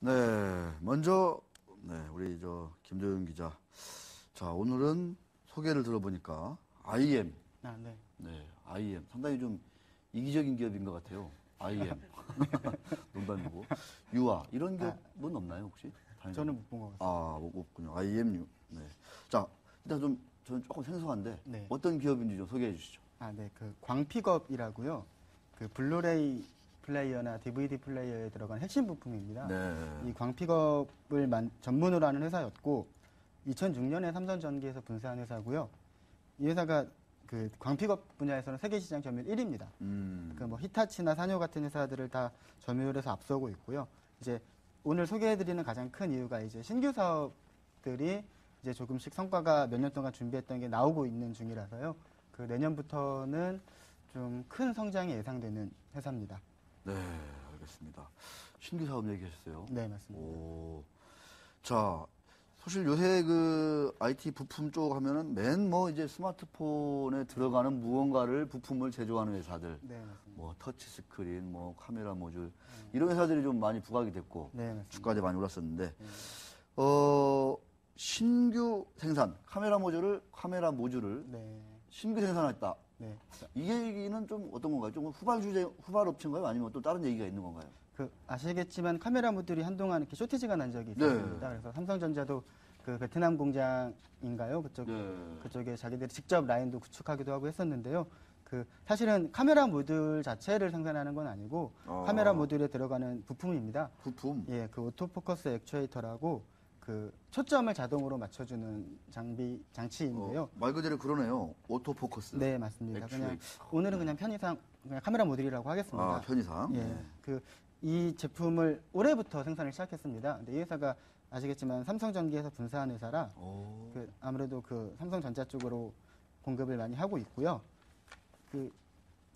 네, 먼저 우리 김도윤 기자. 자, 오늘은 소개를 들어보니까 IM. 네, IM 상당히 좀 이기적인 기업인 것 같아요. IM. 농담이고. 유아 이런 기업은 없나요 혹시? 저는 못 본 것 같습니다. 못 봤군요. IM. 네. 자, 일단 저는 조금 생소한데 네. 어떤 기업인지 좀 소개해 주시죠. 네, 그 광픽업이라고요. 그 블루레이 플레이어나 DVD 플레이어에 들어간 핵심 부품입니다. 네. 이 광픽업을 전문으로 하는 회사였고 2006년에 삼성전기에서 분사한 회사고요. 이 회사가 그 광픽업 분야에서는 세계 시장 점유율 1위입니다. 그 뭐 히타치나 사뇨 같은 회사들을 다 점유율에서 앞서고 있고요. 이제 오늘 소개해드리는 가장 큰 이유가 이제 신규 사업들이 이제 조금씩 성과가 몇 년 동안 준비했던 게 나오고 있는 중이라서요. 그 내년부터는 좀 큰 성장이 예상되는 회사입니다. 네, 알겠습니다. 신규 사업 얘기하셨어요. 네, 맞습니다. 자, 사실 요새 그 IT 부품 쪽 하면은 이제 스마트폰에 들어가는 무언가를 부품을 제조하는 회사들. 네, 맞습니다. 뭐 터치 스크린, 뭐 카메라 모듈 이런 회사들이 좀 많이 부각이 됐고 네, 맞습니다. 주가도 많이 올랐었는데 신규 생산 카메라 모듈을 네. 신규 생산했다. 네. 이 얘기는 좀 어떤 건가요? 좀 후발 업체인가요? 아니면 또 다른 얘기가 있는 건가요? 아시겠지만 카메라 모듈이 한동안 이렇게 쇼티지가 난 적이 있었습니다. 그래서 삼성전자도 그 베트남 공장인가요? 그쪽에 자기들이 직접 라인도 구축하기도 하고 했었는데요. 사실은 카메라 모듈 자체를 생산하는 건 아니고 카메라 모듈에 들어가는 부품입니다. 부품? 예, 그 오토포커스 액추에이터라고 초점을 자동으로 맞춰주는 장치인데요. 말 그대로 그러네요. 오토포커스. 네, 맞습니다. 오늘은 그냥 편의상 카메라 모듈이라고 하겠습니다. 편의상. 예. 네. 이 제품을 올해부터 생산을 시작했습니다. 근데 이 회사가 아시겠지만 삼성전기에서 분사한 회사라 아무래도 삼성전자 쪽으로 공급을 많이 하고 있고요.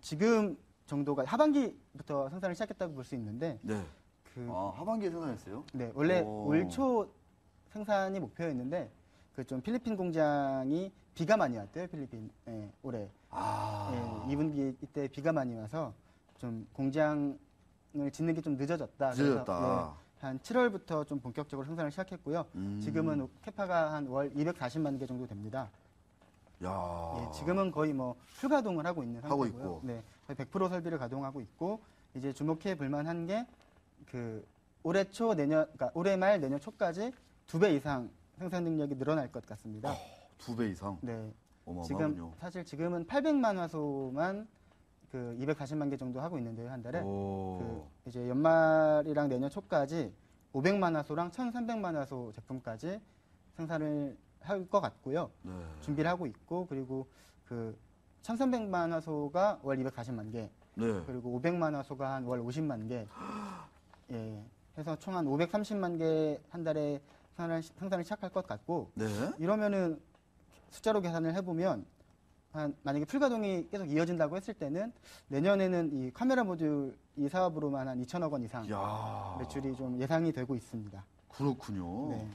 지금 정도가 하반기부터 생산을 시작했다고 볼 수 있는데 네. 하반기에 생산했어요? 네, 원래 올 초 생산이 목표였는데 좀 필리핀 공장이 비가 많이 왔대요. 필리핀 올해. 예, 2분기 이때 비가 많이 와서 좀 공장을 짓는 게 좀 늦어졌다. 그래서 한 7월부터 좀 본격적으로 생산을 시작했고요. 지금은 캐파가 한 월 240만 개 정도 됩니다. 야. 예, 지금은 거의 풀 가동을 하고 있는 상태고요. 하고 있고. 네, 거의 100% 설비를 가동하고 있고 이제 주목해 볼 만한 게 올해 말 내년 초까지 2배 이상 생산 능력이 늘어날 것 같습니다. 2배 이상? 네. 어마어마하군요. 사실 지금은 800만 화소만 240만 개 정도 하고 있는데요, 한 달에. 이제 연말이랑 내년 초까지 500만 화소랑 1,300만 화소 제품까지 생산을 할 것 같고요. 네. 준비를 하고 있고, 그리고 1,300만 화소가 월 240만 개. 네. 그리고 500만 화소가 한 월 50만 개. 예. 해서 총 한 530만 개 한 달에 생산을 시작할 것 같고, 네. 이러면은 숫자로 계산을 해보면 만약에 풀가동이 계속 이어진다고 했을 때는 내년에는 이 카메라 모듈 이 사업으로만 한 2천억 원 이상 매출이 좀 예상이 되고 있습니다. 그렇군요. 네.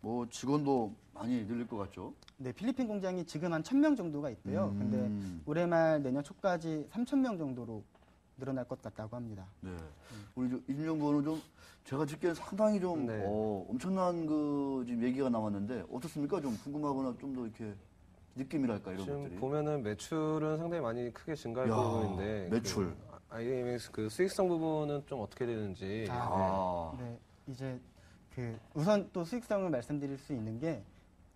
뭐 직원도 많이 늘릴 것 같죠? 네, 필리핀 공장이 지금 한 1,000명 정도가 있대요. 근데 올해 말 내년 초까지 3,000명 정도로 늘어날 것 같다고 합니다. 네. 우리 이준영 의원은 좀 제가 듣기엔 상당히 좀 엄청난 지금 얘기가 나왔는데 어떻습니까? 좀 궁금하거나 좀 더 이렇게 느낌이랄까 이런 지금 것들이. 보면은 매출은 상당히 많이 크게 증가할 부분인데 매출. IMX 수익성 부분은 좀 어떻게 되는지. 네. 이제 우선 또 수익성을 말씀드릴 수 있는 게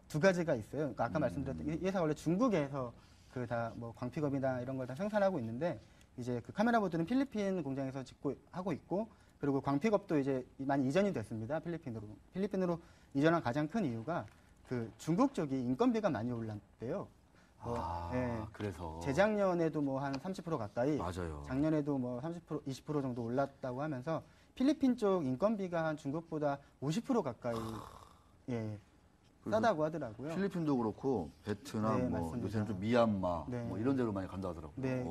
두 가지가 있어요. 그러니까 아까 말씀드렸던 이 회사 원래 중국에서 다 광픽업이나 이런 걸 다 생산하고 있는데 이제 카메라 모듈은 필리핀 공장에서 하고 있고 그리고 광픽업도 이제 많이 이전이 됐습니다. 필리핀으로 이전한 가장 큰 이유가 중국 쪽이 인건비가 많이 올랐대요. 그래서 재작년에도 한 30% 가까이, 맞아요. 작년에도 30%, 20% 정도 올랐다고 하면서 필리핀 쪽 인건비가 한 중국보다 50% 가까이 싸다고 하더라고요. 필리핀도 그렇고 베트남, 요새는 좀 미얀마 이런 데로 많이 간다 하더라고요. 네,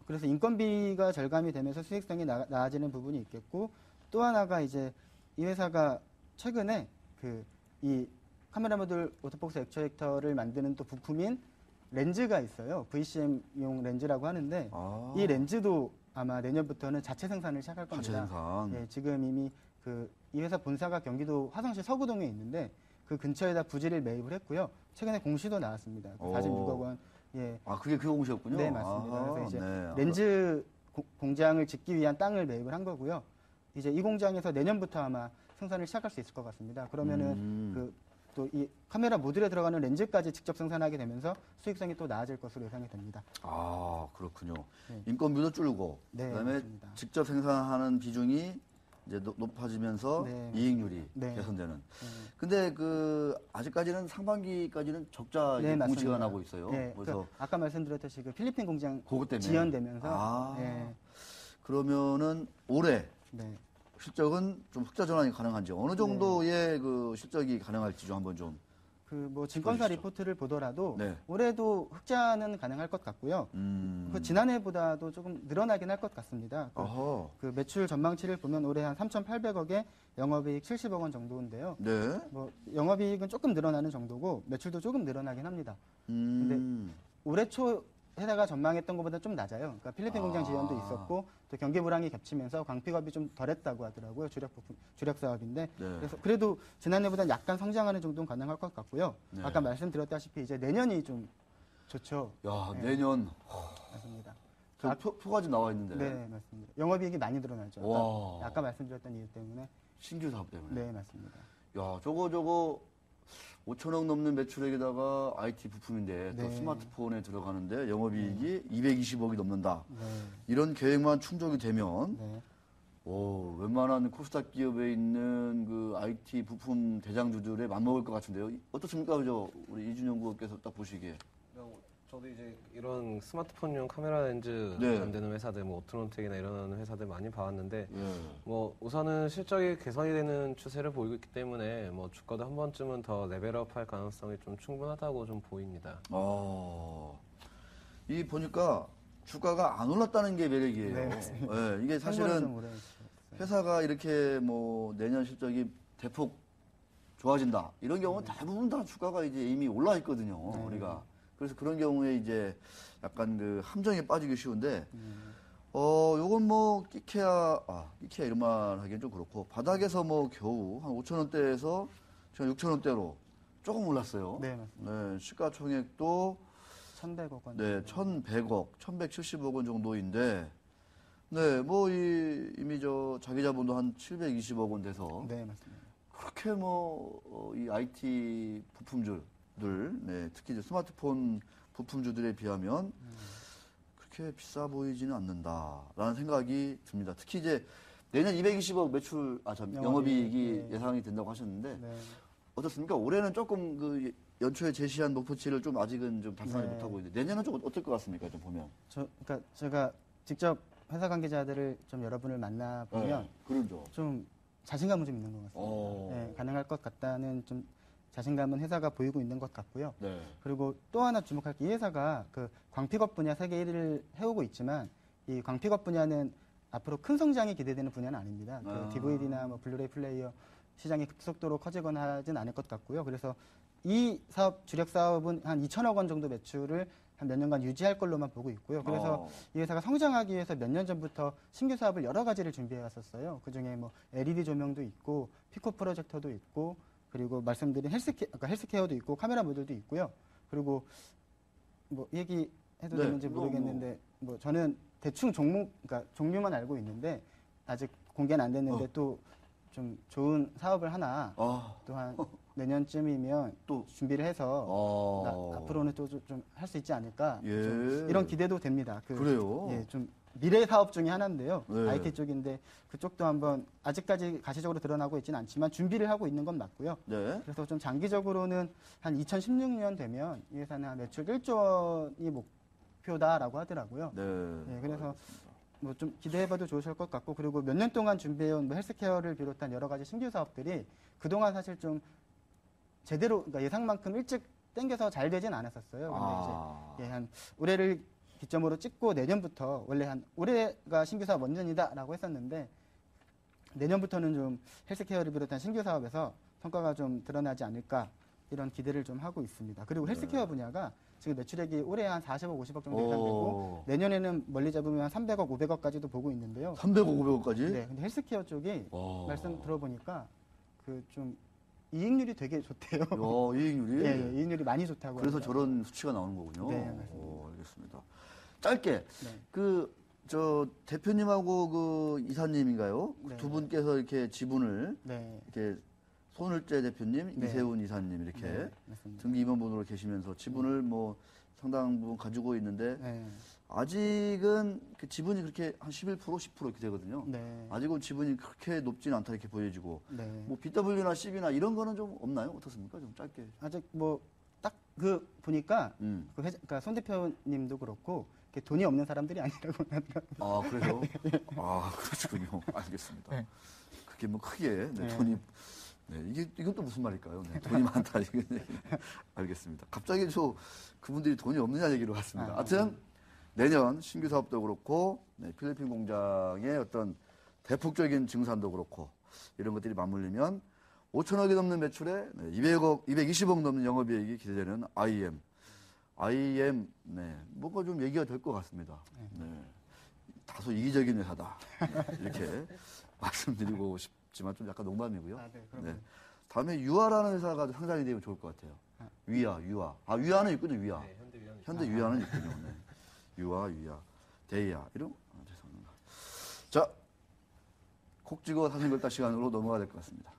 그래서 인건비가 절감이 되면서 수익성이 나아지는 부분이 있겠고 또 하나가 이제 이 회사가 최근에 이 카메라 모듈 오토포커스 액추에이터를 만드는 또 부품인 렌즈가 있어요. VCM용 렌즈라고 하는데 이 렌즈도 아마 내년부터는 자체 생산을 시작할 겁니다. 자체 생산. 예, 지금 이미 이 회사 본사가 경기도 화성시 서구동에 있는데 그 근처에다 부지를 매입을 했고요. 최근에 공시도 나왔습니다. 46억 원. 예. 아, 그게 그 공시였군요. 네, 맞습니다. 아, 그래서 이제 네. 렌즈 공장을 짓기 위한 땅을 매입을 한 거고요. 이제 이 공장에서 내년부터 아마 생산을 시작할 수 있을 것 같습니다. 그러면은 또 이 카메라 모듈에 들어가는 렌즈까지 직접 생산하게 되면서 수익성이 또 나아질 것으로 예상이 됩니다. 아, 그렇군요. 네. 인건비도 줄고, 네, 그다음에 맞습니다. 직접 생산하는 비중이 이제 높아지면서 네. 이익률이 네. 개선되는. 근데 아직까지는 상반기까지는 적자 네, 공시가 맞습니다. 나고 있어요. 네, 그래서 아까 말씀드렸듯이 필리핀 공장 그것 때문에 지연되면서 네. 그러면은 올해 네. 실적은 좀 흑자 전환이 가능한지 어느 정도의 그 실적이 가능할지 좀 한번 좀. 증권사 보여주시죠. 리포트를 보더라도 네. 올해도 흑자는 가능할 것 같고요. 지난해보다도 조금 늘어나긴 할 것 같습니다. 어허. 매출 전망치를 보면 올해 한 3,800억에 영업이익 70억 원 정도인데요. 네. 영업이익은 조금 늘어나는 정도고 매출도 조금 늘어나긴 합니다. 근데 올해 초 회사가 전망했던 것보다 좀 낮아요. 그러니까 필리핀 공장 지연도 있었고 또 경기 불황이 겹치면서 광픽업이 좀 덜했다고 하더라고요. 주력 사업인데 네. 그래서 그래도 지난해보다 약간 성장하는 정도는 가능할 것 같고요. 네. 아까 말씀드렸다시피 이제 내년이 좀 좋죠. 야, 네. 내년 맞습니다. 표가 지금 나와 있는데. 네, 맞습니다. 영업이익이 많이 늘어나죠. 와. 아까 말씀드렸던 이유 때문에. 신규 사업 때문에. 네, 맞습니다. 야, 저거 5천억 넘는 매출액에다가 IT 부품인데 또 네. 스마트폰에 들어가는데 영업이익이 220억이 넘는다. 네. 이런 계획만 충족이 되면 네. 웬만한 코스닥 기업에 있는 그 IT 부품 대장주들에 맞먹을 것 같은데요. 어떻습니까? 우리 이준영 구업께서 딱 보시기에. 저도 이제 이런 스마트폰용 카메라 렌즈 네. 만드는 회사들, 오트론텍이나 이런 회사들 많이 봐왔는데, 예. 우선은 실적이 개선이 되는 추세를 보이고 있기 때문에, 주가도 한 번쯤은 더 레벨업 할 가능성이 좀 충분하다고 좀 보입니다. 이 보니까 주가가 안 올랐다는 게 매력이에요. 네, 예, 이게 사실은 회사가 이렇게 내년 실적이 대폭 좋아진다. 이런 경우는 대부분 다 주가가 이제 이미 올라 있거든요. 우리가. 그래서 그런 경우에 이제 약간 함정에 빠지기 쉬운데, 요건 끼케야 이런 말 하기엔 좀 그렇고, 바닥에서 겨우 한 5,000원대에서 지금 6,000원대로 조금 올랐어요. 네, 맞습니다. 네, 시가총액도 1,100억 원. 네, 1,100억, 1,170억 원 정도인데, 네, 이미 자기 자본도 한 720억 원 돼서, 네, 맞습니다. 그렇게 이 IT 부품주들, 네, 특히 이제 스마트폰 부품주들에 비하면 그렇게 비싸 보이지는 않는다라는 생각이 듭니다. 특히 이제 내년 220억 매출, 영업이익이 네. 예상이 된다고 하셨는데, 네. 어떻습니까? 올해는 조금 연초에 제시한 목표치를 좀 아직은 좀 달성하지 네. 못하고 있는데, 내년은 좀 어떨 것 같습니까? 좀 보면. 그러니까 제가 직접 회사 관계자들을 좀 여러분을 만나 보면 그러죠. 좀 자신감은 좀 있는 것 같습니다. 네, 가능할 것 같다는 좀 자신감은 회사가 보이고 있는 것 같고요. 네. 그리고 또 하나 주목할 게 이 회사가 광픽업 분야 세계 1위를 해오고 있지만 이 광픽업 분야는 앞으로 큰 성장이 기대되는 분야는 아닙니다. DVD나 블루레이 플레이어 시장이 급속도로 커지거나 하진 않을 것 같고요. 그래서 이 주력 사업은 한 2천억 원 정도 매출을 한 몇 년간 유지할 걸로만 보고 있고요. 그래서 이 회사가 성장하기 위해서 몇 년 전부터 신규 사업을 여러 가지를 준비해 왔었어요. 그중에 LED 조명도 있고 피코 프로젝터도 있고 그리고 말씀드린 헬스케어도 있고 카메라 모듈도 있고요. 그리고 얘기해도 되는지 모르겠는데 저는 대충 종류만 알고 있는데 아직 공개는 안 됐는데 또 좀 좋은 사업을 하나 또한 내년쯤이면 또 준비를 해서 앞으로는 또 좀 할 수 있지 않을까 좀 이런 기대도 됩니다. 그래요? 예, 좀 미래 사업 중에 하나인데요. 네. IT 쪽인데 그쪽도 한번 아직까지 가시적으로 드러나고 있지는 않지만 준비를 하고 있는 건 맞고요. 네. 그래서 좀 장기적으로는 한 2016년 되면 이 회사는 한 매출 1조 원이 목표다라고 하더라고요. 네. 예, 그래서 좀 기대해봐도 좋으실 것 같고 그리고 몇 년 동안 준비해온 헬스케어를 비롯한 여러 가지 신규 사업들이 그동안 사실 좀 제대로 그러니까 예상만큼 일찍 땡겨서 잘 되진 않았었어요. 근데 이제 한 올해를 기점으로 찍고 내년부터 원래 올해가 신규 사업 원전이다라고 했었는데 내년부터는 좀 헬스케어를 비롯한 신규 사업에서 성과가 좀 드러나지 않을까 이런 기대를 좀 하고 있습니다. 그리고 헬스케어 분야가 지금 매출액이 올해 한 40억, 50억 정도 예상되고 내년에는 멀리 잡으면 한 300억, 500억까지도 보고 있는데요. 300억, 500억까지? 네, 근데 헬스케어 쪽이 말씀 들어보니까 그 좀 이익률이 되게 좋대요. 이익률이? 네, 이익률이 많이 좋다고. 그래서 합니다. 저런 수치가 나오는 거군요. 네, 맞습니다. 알겠습니다. 짧게 저 대표님하고 그 이사님인가요? 네. 두 분께서 이렇게 지분을 네. 이렇게 손을재 대표님, 네. 이세훈 이사님 이렇게 네, 맞습니다. 등기 임원분으로 계시면서 지분을 뭐 상당 부분 가지고 있는데 네. 아직은 그 지분이 그렇게 한 11%, 10% 이렇게 되거든요. 네. 아직은 지분이 그렇게 높지는 않다 이렇게 보여지고 네. 뭐 BW나 CB나 이런 거는 좀 없나요? 어떻습니까? 좀 짧게. 아직 뭐 딱 그 보니까 그러니까 손 대표님도 그렇고 돈이 없는 사람들이 아니라고 하더라고요. 아, 그래요? 그러시군요. 알겠습니다. 그게 뭐 크게 네. 돈이 이건 또 무슨 말일까요? 돈이 많다 이건 알겠습니다. 갑자기 그분들이 돈이 없느냐 얘기로 왔습니다. 하여튼 내년 신규 사업도 그렇고 필리핀 공장의 어떤 대폭적인 증산도 그렇고 이런 것들이 맞물리면 5천억이 넘는 매출에 200억, 220억 넘는 영업이익이 기대되는 IM, 뭔가 좀 얘기가 될 것 같습니다. 다소 이기적인 회사다. 이렇게 말씀드리고 싶지만 좀 약간 농담이고요. 다음에 유아라는 회사가 상장이 되면 좋을 것 같아요. 유아. 유아는 있군요, 유아. 네, 현대 유아는 있군요. 유아, 데이아. 이런, 죄송합니다. 자, 콕 찍어 사진 걸다 시간으로 넘어가야 될 것 같습니다.